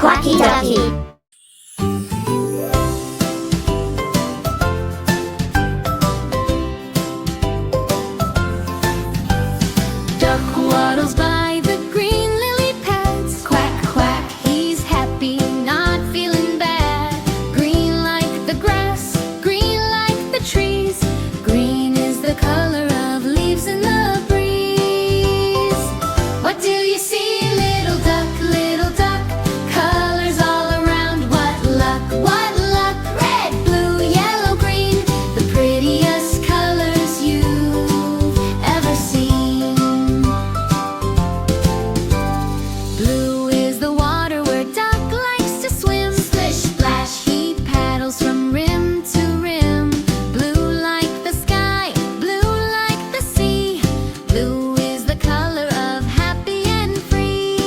Quacky Ducky. Duck waddles by the green lily pads. Quack, quack, he's happy, not feeling bad. Green like the grass, green like the trees. Green is the color of leaves in the breeze. What do you see, little duck, little duck? Colors all around, what luck, what luck? Red, blue, yellow, green, the prettiest colors you've ever seen. Blue is the water where duck likes to swim. Splish, splash, he paddles from rim to rim. Blue like the sky, blue like the sea. Blue is the color of happy and free.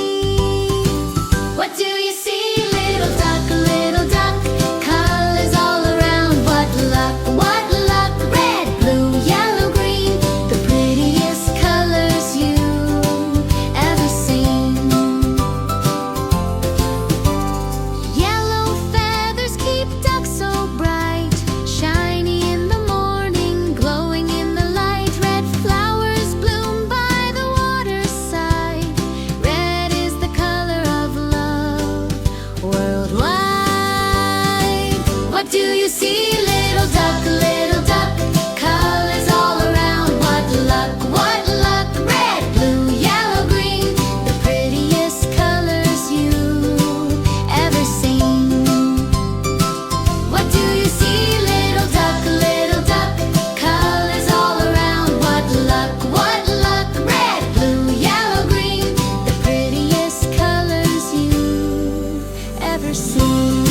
What do you see, little duck, little duck? Colors all around, what luck, what luck? Red, blue, yellow, green, the prettiest colors you've ever seen. Yellow feathers keep ducks so bright, shiny in the morning, glowing in the light. Red flowers bloom by the waterside. Red is the color of love worldwide. What do you see, little duck, little duck? Colors all around, what luck, what luck? Red, blue, yellow, green, the prettiest colors you've ever seen. What do you see, little duck, little duck? Colors all around, what luck, what luck? Red, blue, yellow, green, the prettiest colors you've ever seen.